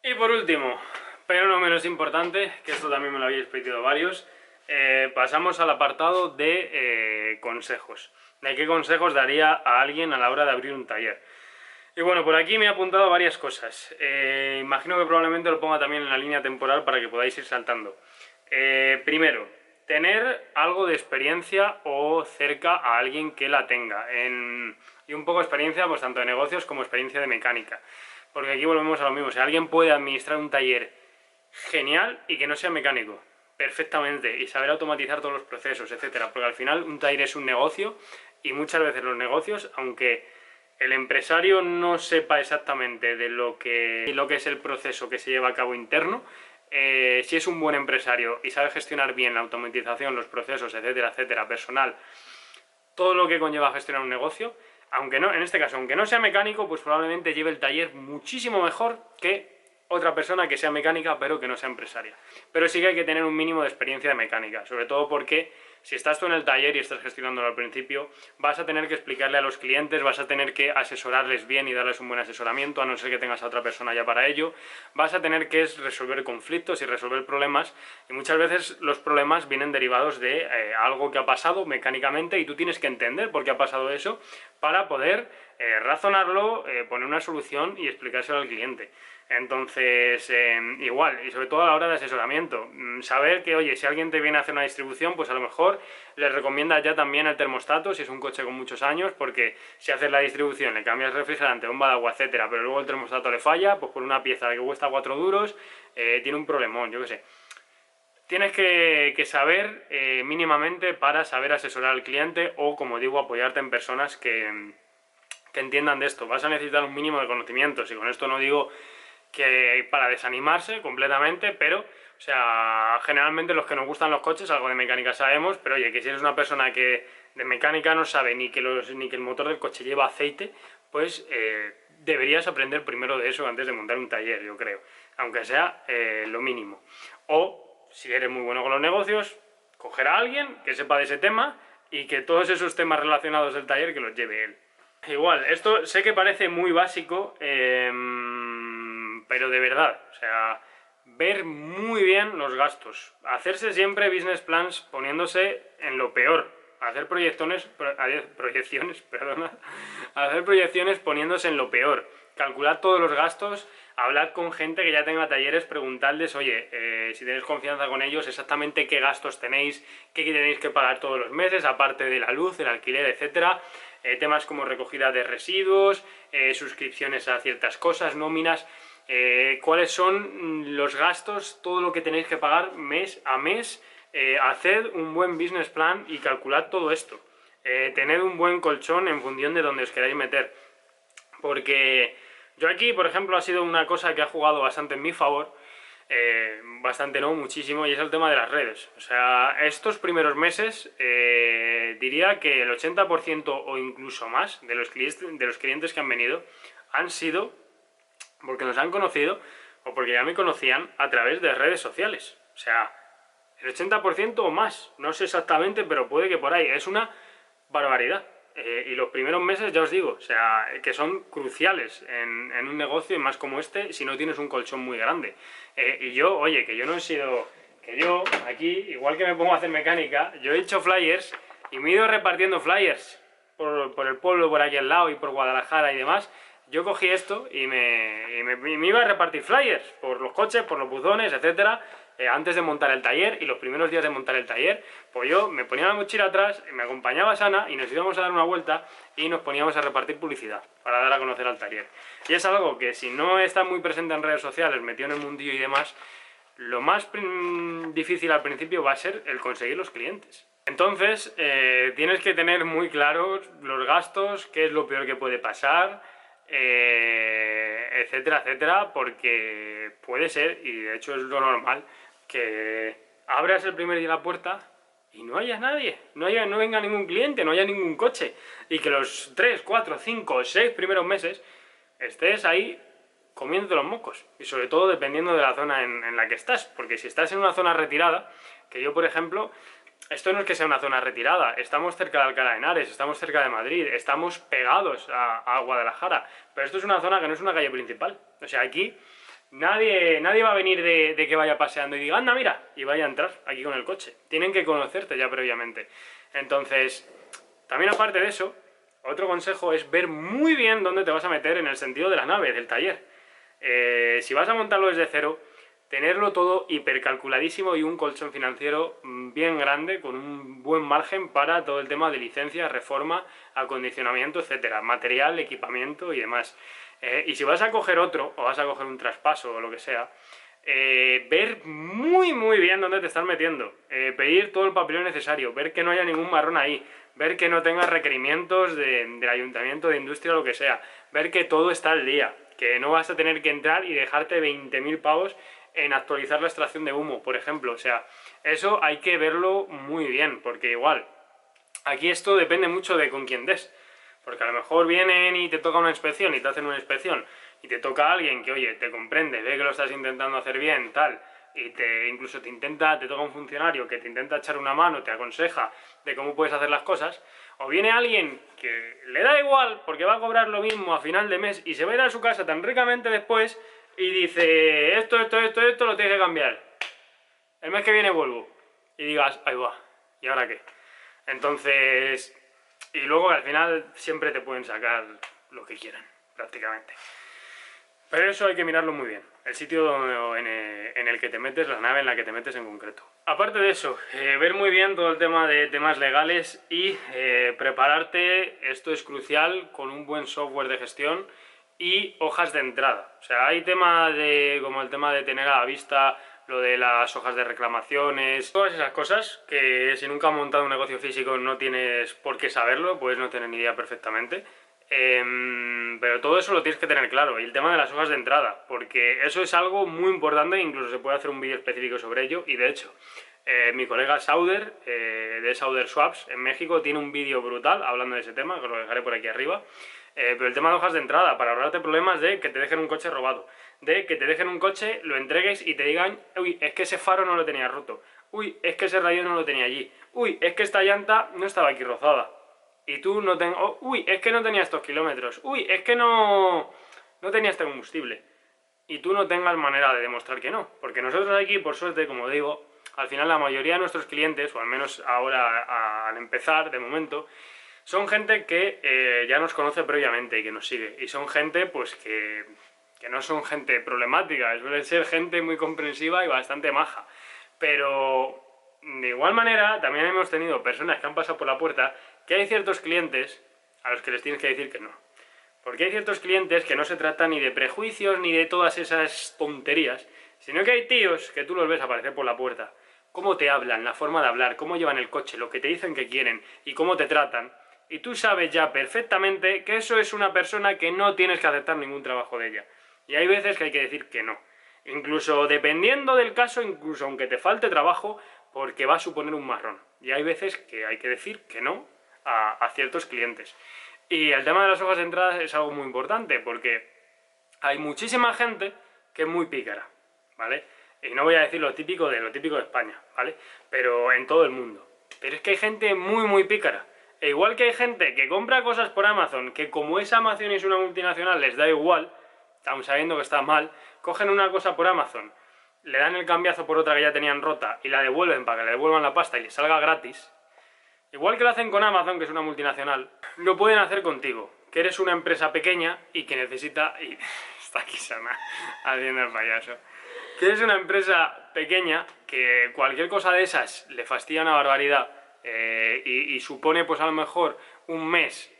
Y por último, pero no menos importante, que esto también me lo habéis pedido varios, pasamos al apartado de consejos. ¿De qué consejos daría a alguien a la hora de abrir un taller? Y bueno, por aquí me he apuntado varias cosas. Imagino que probablemente lo ponga también en la línea temporal para que podáis ir saltando. Primero, tener algo de experiencia o cerca a alguien que la tenga. Y un poco de experiencia, pues tanto de negocios como experiencia de mecánica. Porque aquí volvemos a lo mismo. Si alguien puede administrar un taller genial y que no sea mecánico, perfectamente, y saber automatizar todos los procesos, etcétera. Porque al final un taller es un negocio y muchas veces los negocios, aunque el empresario no sepa exactamente de lo que es el proceso que se lleva a cabo interno, si es un buen empresario y sabe gestionar bien la automatización, los procesos, etcétera, etcétera, personal, todo lo que conlleva gestionar un negocio, aunque no, en este caso, aunque no sea mecánico, pues probablemente lleve el taller muchísimo mejor que otra persona que sea mecánica pero que no sea empresaria. Pero sí que hay que tener un mínimo de experiencia de mecánica, sobre todo porque si estás tú en el taller y estás gestionándolo al principio, vas a tener que explicarle a los clientes, vas a tener que asesorarles bien y darles un buen asesoramiento, a no ser que tengas a otra persona ya para ello, vas a tener que resolver conflictos y resolver problemas, y muchas veces los problemas vienen derivados de algo que ha pasado mecánicamente y tú tienes que entender por qué ha pasado eso para poder razonarlo, poner una solución y explicárselo al cliente. Entonces, igual, y sobre todo a la hora de asesoramiento, saber que, oye, si alguien te viene a hacer una distribución, pues a lo mejor les recomienda ya también el termostato, si es un coche con muchos años, porque si haces la distribución, le cambias refrigerante, bomba de agua, etcétera, pero luego el termostato le falla, pues por una pieza que cuesta 4 duros, tiene un problemón, yo qué sé. Tienes que saber mínimamente para saber asesorar al cliente o, como digo, apoyarte en personas que entiendan de esto. Vas a necesitar un mínimo de conocimientos y con esto no digo que para desanimarse completamente, pero, o sea, generalmente los que nos gustan los coches, algo de mecánica sabemos, pero oye, que si eres una persona que de mecánica no sabe ni que el motor del coche lleva aceite, pues deberías aprender primero de eso antes de montar un taller, yo creo, aunque sea lo mínimo. O, si eres muy bueno con los negocios, coger a alguien que sepa de ese tema y que todos esos temas relacionados del taller que los lleve él. Igual, esto sé que parece muy básico, pero de verdad, o sea, ver muy bien los gastos, hacerse siempre business plans poniéndose en lo peor, hacer hacer proyecciones poniéndose en lo peor, calcular todos los gastos, hablar con gente que ya tenga talleres, preguntarles, oye, si tenéis confianza con ellos, exactamente qué gastos tenéis, qué tenéis que pagar todos los meses, aparte de la luz, el alquiler, etcétera. Temas como recogida de residuos, suscripciones a ciertas cosas, nóminas, cuáles son los gastos, todo lo que tenéis que pagar mes a mes. Haced un buen business plan y calculad todo esto. Tened un buen colchón en función de donde os queráis meter. Porque yo aquí, por ejemplo, ha sido una cosa que ha jugado bastante en mi favor, bastante no, muchísimo, y es el tema de las redes. O sea, estos primeros meses diría que el 80% o incluso más de los clientes que han venido han sido porque nos han conocido o porque ya me conocían a través de redes sociales. O sea, el 80% o más, no sé exactamente, pero puede que por ahí. Es una barbaridad. Y los primeros meses, ya os digo, o sea, que son cruciales en un negocio, y más como este, si no tienes un colchón muy grande. Y yo, oye, que yo no he sido... Que yo, aquí, igual que me pongo a hacer mecánica, yo he hecho flyers y me he ido repartiendo flyers por el pueblo, por aquí al lado y por Guadalajara y demás. Yo cogí esto y me iba a repartir flyers por los coches, por los buzones, etcétera, antes de montar el taller y los primeros días de montar el taller, pues yo me ponía la mochila atrás, me acompañaba Sana y nos íbamos a dar una vuelta y nos poníamos a repartir publicidad para dar a conocer al taller. Y es algo que si no está muy presente en redes sociales, metido en el mundillo y demás, lo más difícil al principio va a ser el conseguir los clientes. Entonces, tienes que tener muy claros los gastos, qué es lo peor que puede pasar, etcétera, etcétera, porque puede ser, y de hecho es lo normal, que abras el primer día la puerta y no haya nadie, no venga ningún cliente, no haya ningún coche, y que los 3, 4, 5, 6 primeros meses estés ahí comiéndote los mocos, y sobre todo dependiendo de la zona en la que estás, porque si estás en una zona retirada, que yo por ejemplo, esto no es que sea una zona retirada, estamos cerca de Alcalá de Henares, estamos cerca de Madrid, estamos pegados a Guadalajara, pero esto es una zona que no es una calle principal, o sea, aquí Nadie va a venir de que vaya paseando y diga, anda, mira, y vaya a entrar aquí con el coche. Tienen que conocerte ya previamente. Entonces, también aparte de eso, otro consejo es ver muy bien dónde te vas a meter en el sentido de la nave, del taller. Si vas a montarlo desde cero, tenerlo todo hipercalculadísimo y un colchón financiero bien grande, con un buen margen para todo el tema de licencias, reforma, acondicionamiento, etcétera, material, equipamiento y demás. Y si vas a coger otro, o vas a coger un traspaso o lo que sea, ver muy bien dónde te estás metiendo, pedir todo el papeleo necesario, ver que no haya ningún marrón ahí, ver que no tengas requerimientos del ayuntamiento, de industria, lo que sea, ver que todo está al día, que no vas a tener que entrar y dejarte 20.000 pavos en actualizar la extracción de humo, por ejemplo. O sea, eso hay que verlo muy bien, porque igual, aquí esto depende mucho de con quién des. Porque a lo mejor vienen y te toca una inspección y te hacen una inspección y te toca a alguien que, oye, te comprende, ve que lo estás intentando hacer bien, tal, y incluso te toca un funcionario que te intenta echar una mano, te aconseja de cómo puedes hacer las cosas, o viene alguien que le da igual porque va a cobrar lo mismo a final de mes y se va a ir a su casa tan ricamente después y dice, esto lo tienes que cambiar. El mes que viene vuelvo. Y digas, ahí va, ¿y ahora qué? Entonces, y luego al final siempre te pueden sacar lo que quieran, prácticamente. Pero eso hay que mirarlo muy bien. El sitio en el que te metes, la nave en la que te metes en concreto. Aparte de eso, ver muy bien todo el tema de temas legales y prepararte, esto es crucial, con un buen software de gestión y hojas de entrada. O sea, hay temas como el tema de tener a la vista lo de las hojas de reclamaciones, todas esas cosas que si nunca has montado un negocio físico no tienes por qué saberlo, puedes no tener ni idea perfectamente. Pero todo eso lo tienes que tener claro. Y el tema de las hojas de entrada, porque eso es algo muy importante, incluso se puede hacer un vídeo específico sobre ello. Y de hecho, mi colega Sauder, de Sauder Swaps en México, tiene un vídeo brutal hablando de ese tema, que lo dejaré por aquí arriba. Pero el tema de hojas de entrada, para ahorrarte problemas de que te dejen un coche robado, de que te dejen un coche, lo entregues y te digan, uy, es que ese faro no lo tenía roto, uy, es que ese rayo no lo tenía allí, uy, es que esta llanta no estaba aquí rozada. Y tú no tengo, oh, uy, es que no tenía estos kilómetros, uy, es que no tenía este combustible. Y tú no tengas manera de demostrar que no. Porque nosotros aquí, por suerte, como digo, al final la mayoría de nuestros clientes, o al menos ahora al empezar, de momento, son gente que ya nos conoce previamente y que nos sigue. Y son gente, pues, que no son gente problemática, suelen ser gente muy comprensiva y bastante maja. Pero de igual manera, también hemos tenido personas que han pasado por la puerta que hay ciertos clientes a los que les tienes que decir que no. Porque hay ciertos clientes que no se trata ni de prejuicios ni de todas esas tonterías, sino que hay tíos que tú los ves aparecer por la puerta, cómo te hablan, la forma de hablar, cómo llevan el coche, lo que te dicen que quieren y cómo te tratan, y tú sabes ya perfectamente que eso es una persona que no tienes que aceptar ningún trabajo de ella. Y hay veces que hay que decir que no. Incluso dependiendo del caso, incluso aunque te falte trabajo, porque va a suponer un marrón. Y hay veces que hay que decir que no a ciertos clientes. Y el tema de las hojas de entrada es algo muy importante, porque hay muchísima gente que es muy pícara, ¿vale? Y no voy a decir lo típico de España, ¿vale? Pero en todo el mundo. Pero es que hay gente muy pícara. E igual que hay gente que compra cosas por Amazon, que como es Amazon y es una multinacional, les da igual, aun sabiendo que está mal, cogen una cosa por Amazon, le dan el cambiazo por otra que ya tenían rota y la devuelven para que le devuelvan la pasta y les salga gratis. Igual que lo hacen con Amazon, que es una multinacional, lo pueden hacer contigo, que eres una empresa pequeña y que necesita... Y está aquí Sana haciendo el payaso. Que eres una empresa pequeña que cualquier cosa de esas le fastidia una barbaridad y supone pues a lo mejor un mes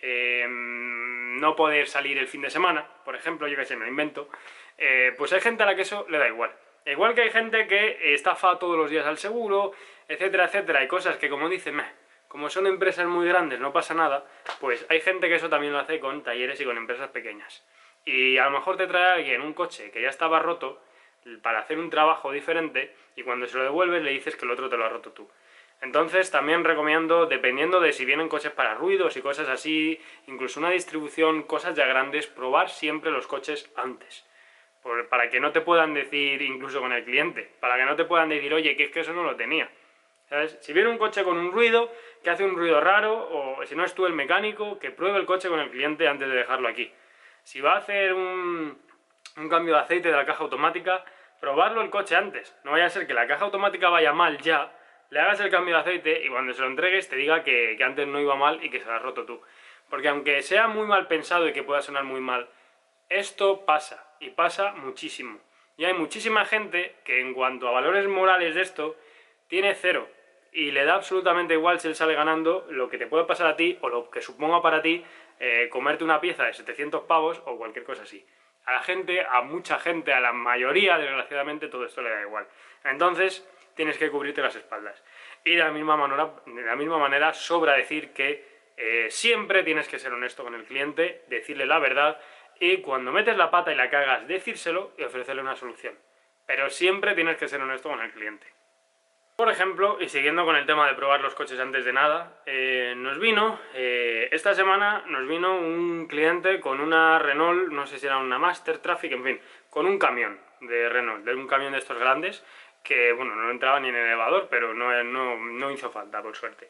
no poder salir el fin de semana, por ejemplo, yo que sé, me lo invento, pues hay gente a la que eso le da igual. Igual que hay gente que estafa todos los días al seguro, etcétera, etcétera, hay cosas que como dicen, como son empresas muy grandes, no pasa nada, pues hay gente que eso también lo hace con talleres y con empresas pequeñas. Y a lo mejor te trae alguien un coche que ya estaba roto para hacer un trabajo diferente y cuando se lo devuelves le dices que el otro te lo has roto tú. Entonces también recomiendo, dependiendo de si vienen coches para ruidos y cosas así, incluso una distribución, cosas ya grandes, probar siempre los coches antes. Para que no te puedan decir, incluso con el cliente, para que no te puedan decir, oye, que es que eso no lo tenía. ¿Sabes? Si viene un coche con un ruido, que hace un ruido raro, o si no es tú el mecánico, que pruebe el coche con el cliente antes de dejarlo aquí. Si va a hacer un cambio de aceite de la caja automática, probarlo el coche antes. No vaya a ser que la caja automática vaya mal ya, le hagas el cambio de aceite y cuando se lo entregues te diga que antes no iba mal y que se lo has roto tú. Porque aunque sea muy mal pensado y que pueda sonar muy mal, esto pasa, y pasa muchísimo. Y hay muchísima gente que en cuanto a valores morales de esto, tiene cero. Y le da absolutamente igual si él sale ganando lo que te puede pasar a ti o lo que suponga para ti comerte una pieza de 700 pavos o cualquier cosa así. A la gente, a mucha gente, a la mayoría, desgraciadamente, todo esto le da igual. Entonces, tienes que cubrirte las espaldas. Y de la misma manera sobra decir que siempre tienes que ser honesto con el cliente, decirle la verdad y cuando metes la pata y la cagas, decírselo y ofrecerle una solución. Pero siempre tienes que ser honesto con el cliente. Por ejemplo, y siguiendo con el tema de probar los coches antes de nada, esta semana nos vino un cliente con una Renault, no sé si era una Master Traffic, en fin, con un camión de Renault, de un camión de estos grandes, que bueno, no entraba ni en el elevador, pero no hizo falta, por suerte.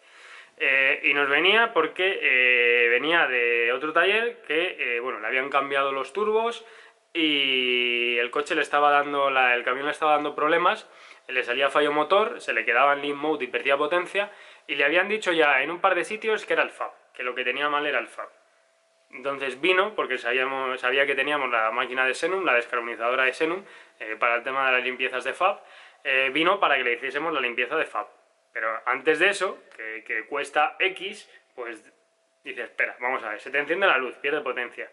Y nos venía porque venía de otro taller que, bueno, le habían cambiado los turbos y el coche le estaba dando, el camión le estaba dando problemas, le salía fallo motor, se le quedaba en limp mode y perdía potencia y le habían dicho ya en un par de sitios que era el FAB, que lo que tenía mal era el FAB. Entonces vino, porque sabía que teníamos la máquina de Xenum, la descarbonizadora de Xenum, para el tema de las limpiezas de FAB, vino para que le hiciésemos la limpieza de FAB. Pero antes de eso, que cuesta X, pues dices, espera, vamos a ver, se te enciende la luz, pierde potencia.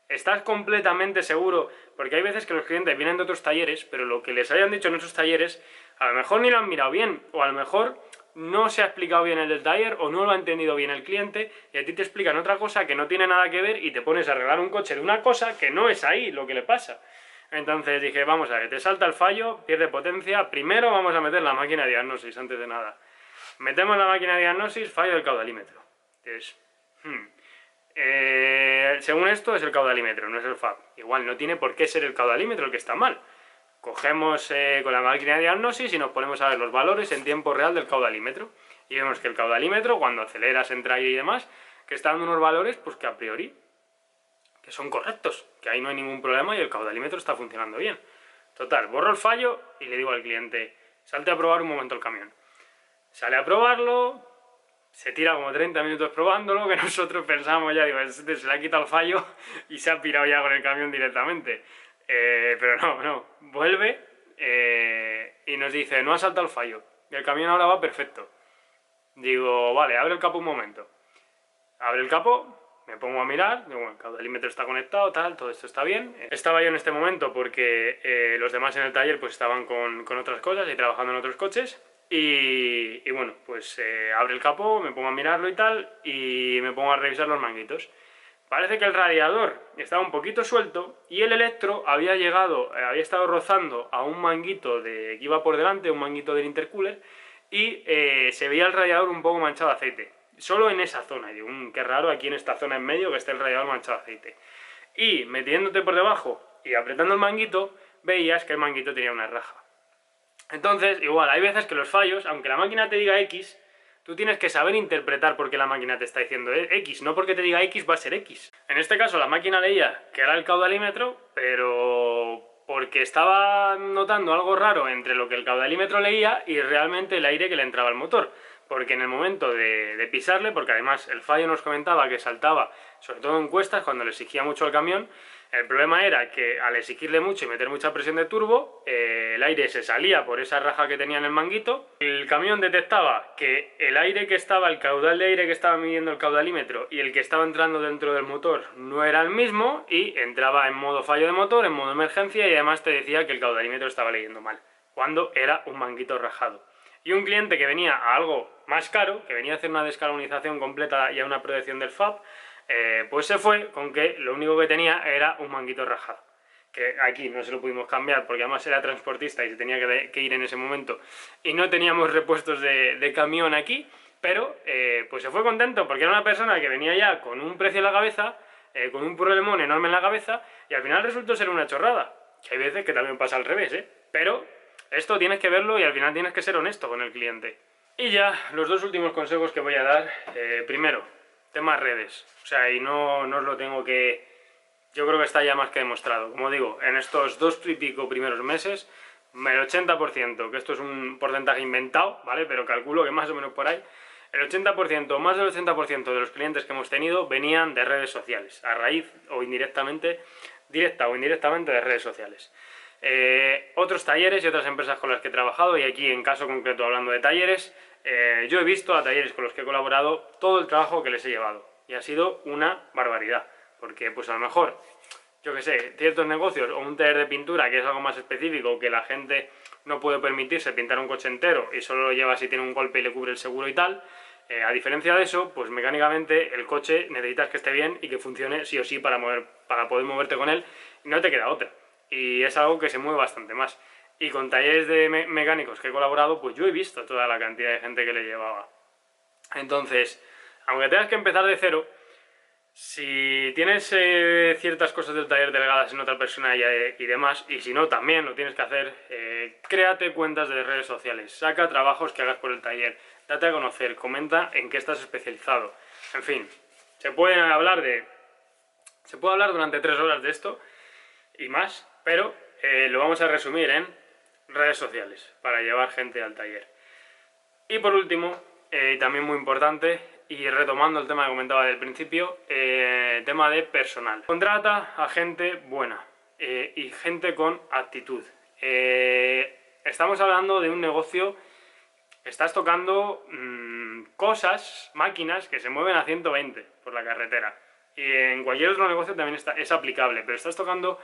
¿Estás completamente seguro? Porque hay veces que los clientes vienen de otros talleres, pero lo que les hayan dicho en esos talleres, a lo mejor ni lo han mirado bien, o a lo mejor no se ha explicado bien el del taller, o no lo ha entendido bien el cliente, y a ti te explican otra cosa que no tiene nada que ver, y te pones a arreglar un coche de una cosa que no es ahí lo que le pasa. Entonces dije, vamos a ver, te salta el fallo, pierde potencia, primero vamos a meter la máquina de diagnosis antes de nada. Metemos la máquina de diagnosis, fallo del caudalímetro. Entonces, según esto es el caudalímetro, no es el FAB. Igual no tiene por qué ser el caudalímetro el que está mal. Cogemos con la máquina de diagnosis y nos ponemos a ver los valores en tiempo real del caudalímetro. Y vemos que el caudalímetro, cuando aceleras, entra y demás, que está dando unos valores pues que a priori que son correctos, que ahí no hay ningún problema y el caudalímetro está funcionando bien. Total, borro el fallo y le digo al cliente, salte a probar un momento el camión. Sale a probarlo, se tira como 30 minutos probándolo, que nosotros pensamos ya, digo, se le ha quitado el fallo y se ha pirado ya con el camión directamente. Pero no, vuelve y nos dice, no ha saltado el fallo, y el camión ahora va perfecto. Digo, vale, abre el capó un momento. Abre el capó, me pongo a mirar, digo, bueno, el caudalímetro está conectado, tal, todo esto está bien. Estaba yo en este momento porque los demás en el taller pues estaban con otras cosas y trabajando en otros coches. Y bueno, pues abre el capó, me pongo a mirarlo y tal, y me pongo a revisar los manguitos. Parece que el radiador estaba un poquito suelto y el electro había estado rozando a un manguito que iba por delante, un manguito del intercooler, y se veía el radiador un poco manchado de aceite. Solo en esa zona, y digo, qué raro aquí en esta zona en medio que esté el radiador manchado de aceite. Y metiéndote por debajo y apretando el manguito, veías que el manguito tenía una raja. Entonces, igual, hay veces que los fallos, aunque la máquina te diga X, tú tienes que saber interpretar por qué la máquina te está diciendo X, no porque te diga X va a ser X. En este caso la máquina leía que era el caudalímetro, pero porque estaba notando algo raro entre lo que el caudalímetro leía y realmente el aire que le entraba al motor. Porque en el momento de pisarle, porque además el fallo nos comentaba que saltaba, sobre todo en cuestas, cuando le exigía mucho al camión, el problema era que al exigirle mucho y meter mucha presión de turbo, el aire se salía por esa raja que tenía en el manguito, el camión detectaba que el aire que estaba, el caudal de aire que estaba midiendo el caudalímetro y el que estaba entrando dentro del motor no era el mismo y entraba en modo fallo de motor, en modo emergencia y además te decía que el caudalímetro estaba leyendo mal, cuando era un manguito rajado. Y un cliente que venía a algo más caro, que venía a hacer una descarbonización completa y a una protección del FAB, pues se fue con que lo único que tenía era un manguito rajado. Que aquí no se lo pudimos cambiar porque además era transportista y se tenía que ir en ese momento y no teníamos repuestos de camión aquí, pero pues se fue contento porque era una persona que venía ya con un precio en la cabeza, con un problemón enorme en la cabeza y al final resultó ser una chorrada. Que hay veces que también pasa al revés, pero esto tienes que verlo y al final tienes que ser honesto con el cliente. Y ya, los dos últimos consejos que voy a dar. Primero, temas redes. O sea, y no os lo tengo que yo creo que está ya más que demostrado. Como digo, en estos 2 y pico primeros meses, el 80%, que esto es un porcentaje inventado, ¿vale? Pero calculo que más o menos por ahí, el 80%, más del 80% de los clientes que hemos tenido venían de redes sociales, a raíz o indirectamente, directa o indirectamente de redes sociales. Otros talleres y otras empresas con las que he trabajado, y aquí en caso concreto hablando de talleres, yo he visto a talleres con los que he colaborado todo el trabajo que les he llevado, y ha sido una barbaridad, porque pues a lo mejor, yo que sé, ciertos negocios o un taller de pintura que es algo más específico, que la gente no puede permitirse pintar un coche entero y solo lo lleva si tiene un golpe y le cubre el seguro y tal, a diferencia de eso, pues mecánicamente el coche necesitas que esté bien y que funcione sí o sí para poder moverte con él, y no te queda otra. Y es algo que se mueve bastante más. Y con talleres de mecánicos que he colaborado, pues yo he visto toda la cantidad de gente que le llevaba. Entonces, aunque tengas que empezar de cero, si tienes ciertas cosas del taller delegadas en otra persona y demás, y si no también lo tienes que hacer, créate cuentas de redes sociales, saca trabajos que hagas por el taller, date a conocer, comenta en qué estás especializado. En fin, se puede hablar durante 3 horas de esto y más, pero lo vamos a resumir en redes sociales para llevar gente al taller. Y por último, también muy importante, y retomando el tema que comentaba del principio, tema de personal. Contrata a gente buena y gente con actitud. Estamos hablando de un negocio, estás tocando cosas, máquinas que se mueven a 120 por la carretera. Y en cualquier otro negocio también es aplicable, pero estás tocando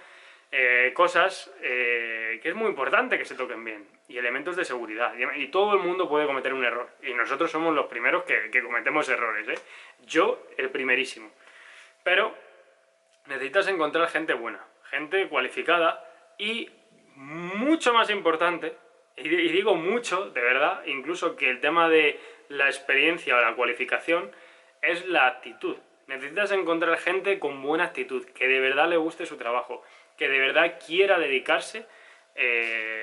cosas que es muy importante que se toquen bien, y elementos de seguridad, y todo el mundo puede cometer un error, y nosotros somos los primeros que cometemos errores, ¿eh? Yo el primerísimo, pero necesitas encontrar gente buena, gente cualificada, y mucho más importante, y digo mucho, de verdad, incluso que el tema de la experiencia o la cualificación, es la actitud. Necesitas encontrar gente con buena actitud, que de verdad le guste su trabajo, que de verdad quiera dedicarse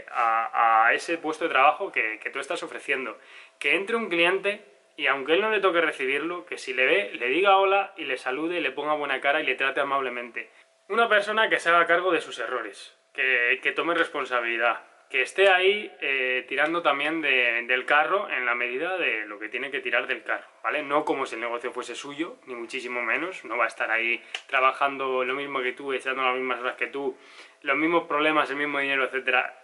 a ese puesto de trabajo que tú estás ofreciendo. Que entre un cliente y aunque él no le toque recibirlo, que si le ve, le diga hola y le salude, le ponga buena cara y le trate amablemente. Una persona que se haga cargo de sus errores, que tome responsabilidad, que esté ahí tirando también del carro en la medida de lo que tiene que tirar del carro, ¿vale? No como si el negocio fuese suyo, ni muchísimo menos, no va a estar ahí trabajando lo mismo que tú, echando las mismas horas que tú, los mismos problemas, el mismo dinero, etcétera,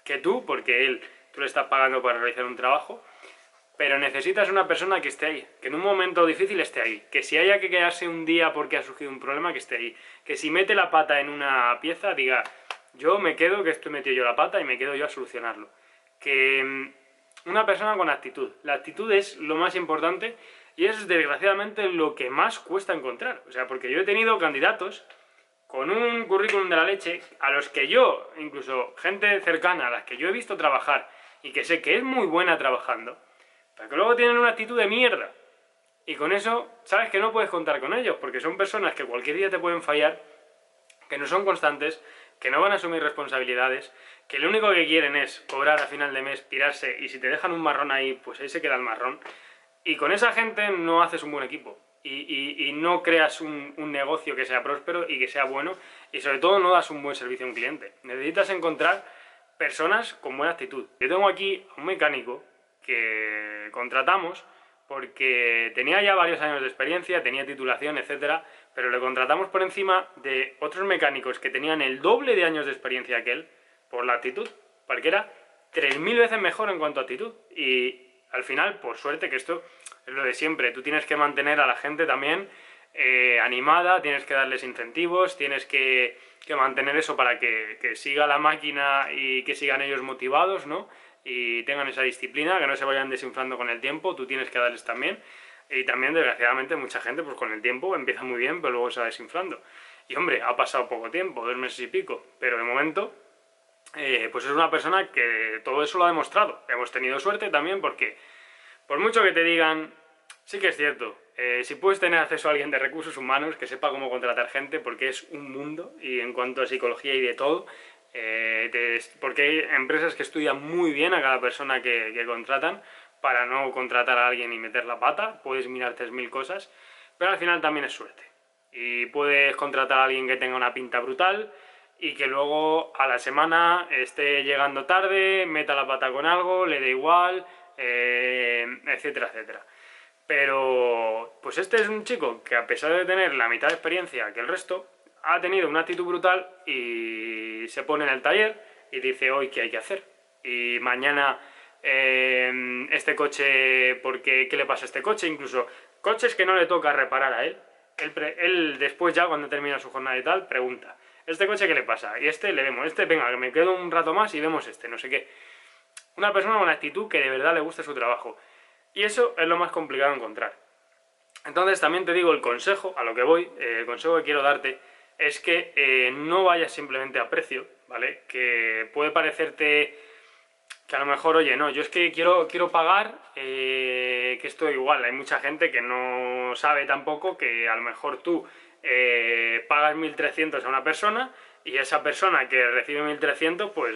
que tú, porque tú le estás pagando para realizar un trabajo. Pero necesitas una persona que esté ahí, que en un momento difícil esté ahí, que si haya que quedarse un día porque ha surgido un problema, que esté ahí, que si mete la pata en una pieza, diga, yo me quedo, que estoy metido yo la pata y me quedo yo a solucionarlo. Que una persona con actitud. La actitud es lo más importante y es desgraciadamente lo que más cuesta encontrar. O sea, porque yo he tenido candidatos con un currículum de la leche a los que yo, incluso gente cercana a las que yo he visto trabajar y que sé que es muy buena trabajando, pero que luego tienen una actitud de mierda. Y con eso, sabes que no puedes contar con ellos, porque son personas que cualquier día te pueden fallar, que no son constantes, que no van a asumir responsabilidades, que lo único que quieren es cobrar a final de mes, pirarse, y si te dejan un marrón ahí, pues ahí se queda el marrón. Y con esa gente no haces un buen equipo. Y no creas un negocio que sea próspero y que sea bueno, y sobre todo no das un buen servicio a un cliente. Necesitas encontrar personas con buena actitud. Yo tengo aquí a un mecánico que contratamos porque tenía ya varios años de experiencia, tenía titulación, etcétera, pero le contratamos por encima de otros mecánicos que tenían el doble de años de experiencia que él, por la actitud, porque era 3000 veces mejor en cuanto a actitud. Y al final, por suerte, que esto es lo de siempre, tú tienes que mantener a la gente también animada, tienes que darles incentivos, tienes que mantener eso para que siga la máquina y que sigan ellos motivados, ¿no? Y tengan esa disciplina, que no se vayan desinflando con el tiempo, tú tienes que darles también. Y también, desgraciadamente, mucha gente, pues con el tiempo empieza muy bien, pero luego se va desinflando. Y hombre, ha pasado poco tiempo, 2 meses y pico, pero de momento, pues es una persona que todo eso lo ha demostrado. Hemos tenido suerte también porque, por mucho que te digan, sí que es cierto, si puedes tener acceso a alguien de recursos humanos que sepa cómo contratar gente, porque es un mundo, y en cuanto a psicología y de todo, porque hay empresas que estudian muy bien a cada persona que contratan para no contratar a alguien y meter la pata, puedes mirar 3000 cosas, pero al final también es suerte. Y puedes contratar a alguien que tenga una pinta brutal y que luego a la semana esté llegando tarde, meta la pata con algo, le dé igual, etcétera, etcétera. Pero pues este es un chico que, a pesar de tener la mitad de experiencia que el resto, ha tenido una actitud brutal y se pone en el taller y dice hoy qué hay que hacer. Y mañana este coche, ¿qué le pasa a este coche? Incluso coches que no le toca reparar a él. Él después, ya cuando termina su jornada y tal, pregunta: ¿este coche qué le pasa? Y este le vemos, venga, que me quedo un rato más y vemos no sé qué. Una persona con actitud que de verdad le gusta su trabajo. Y eso es lo más complicado de encontrar. Entonces también te digo, el consejo, a lo que voy, el consejo que quiero darte es que no vayas simplemente a precio, ¿vale? Que puede parecerte que a lo mejor, oye, no, yo es que quiero pagar, que esto igual, hay mucha gente que no sabe tampoco que a lo mejor tú pagas 1.300 a una persona y esa persona que recibe 1.300, pues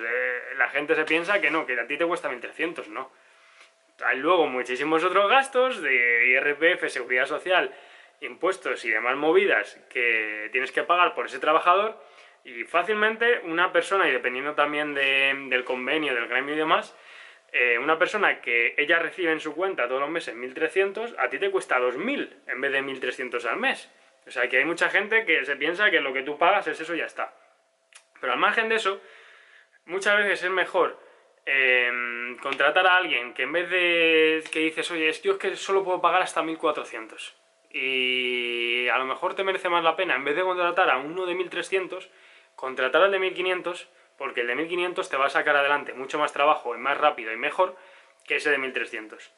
la gente se piensa que no, que a ti te cuesta 1.300, ¿no? Hay luego muchísimos otros gastos de IRPF, seguridad social, impuestos y demás movidas que tienes que pagar por ese trabajador, y fácilmente una persona, y dependiendo también del convenio, del gremio y demás, una persona que ella recibe en su cuenta todos los meses 1.300, a ti te cuesta 2.000 en vez de 1.300 al mes. O sea que hay mucha gente que se piensa que lo que tú pagas es eso y ya está. Pero al margen de eso, muchas veces es mejor contratar a alguien que, en vez de que dices, oye, es que solo puedo pagar hasta 1.400, y a lo mejor te merece más la pena, en vez de contratar a uno de 1.300, contratar al de 1.500, porque el de 1.500 te va a sacar adelante mucho más trabajo, y más rápido y mejor que ese de 1.300.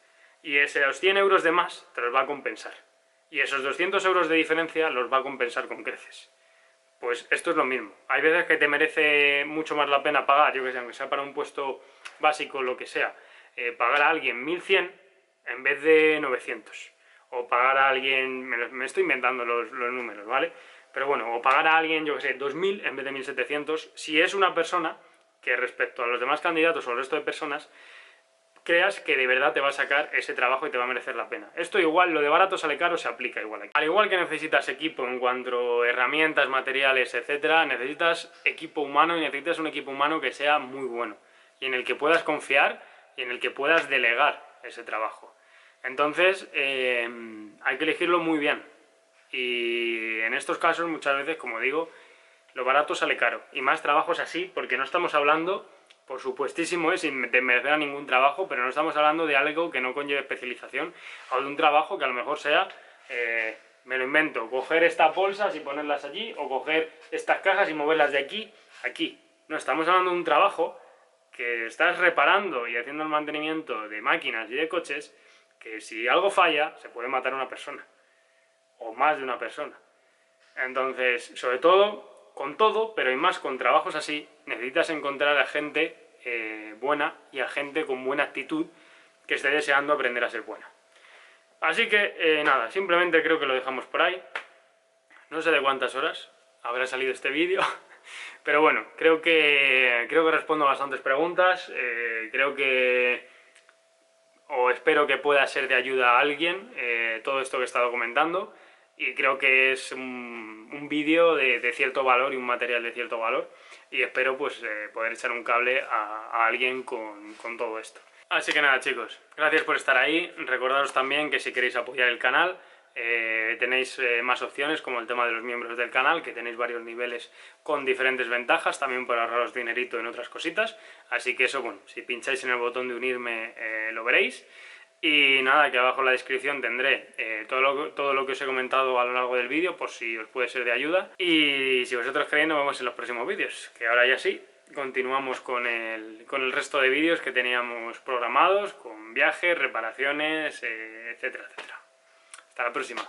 Y esos 100 euros de más te los va a compensar. Y esos 200 euros de diferencia los va a compensar con creces. Pues esto es lo mismo. Hay veces que te merece mucho más la pena pagar, yo que sé, aunque sea para un puesto básico, lo que sea, pagar a alguien 1.100 en vez de 900. O pagar a alguien, me estoy inventando los números, ¿vale? Pero bueno, o pagar a alguien, yo que sé, 2.000 en vez de 1.700, si es una persona que, respecto a los demás candidatos o el resto de personas, creas que de verdad te va a sacar ese trabajo y te va a merecer la pena. Esto igual, lo de barato sale caro, se aplica igual aquí. Al igual que necesitas equipo en cuanto a herramientas, materiales, etcétera, necesitas equipo humano, y necesitas un equipo humano que sea muy bueno y en el que puedas confiar y en el que puedas delegar ese trabajo. Entonces, hay que elegirlo muy bien. Y en estos casos, muchas veces, como digo, lo barato sale caro. Y más trabajos así, porque no estamos hablando, por supuestísimo, sin desmerecer a ningún trabajo, pero no estamos hablando de algo que no conlleve especialización, o de un trabajo que a lo mejor sea, me lo invento, coger estas bolsas y ponerlas allí, o coger estas cajas y moverlas de aquí a aquí. No, estamos hablando de un trabajo que estás reparando y haciendo el mantenimiento de máquinas y de coches, que si algo falla, se puede matar a una persona, o más de una persona. Entonces, sobre todo, con todo, pero y más con trabajos así, necesitas encontrar a gente buena y a gente con buena actitud que esté deseando aprender a ser buena. Así que, nada, simplemente creo que lo dejamos por ahí. No sé de cuántas horas habrá salido este vídeo, pero bueno, creo que respondo a bastantes preguntas. Creo que, o espero que pueda ser de ayuda a alguien todo esto que he estado comentando, y creo que es un vídeo de cierto valor y un material de cierto valor, y espero pues poder echar un cable a alguien con todo esto. Así que nada, chicos, gracias por estar ahí. Recordaros también que si queréis apoyar el canal, tenéis más opciones, como el tema de los miembros del canal, que tenéis varios niveles con diferentes ventajas, también para ahorraros dinerito en otras cositas. Así que eso, bueno, si pincháis en el botón de unirme lo veréis. Y nada, que abajo en la descripción tendré todo lo que os he comentado a lo largo del vídeo, por si os puede ser de ayuda. Y si vosotros queréis, nos vemos en los próximos vídeos, que ahora ya sí, continuamos con el resto de vídeos que teníamos programados, con viajes, reparaciones, etcétera, etcétera. Hasta la próxima.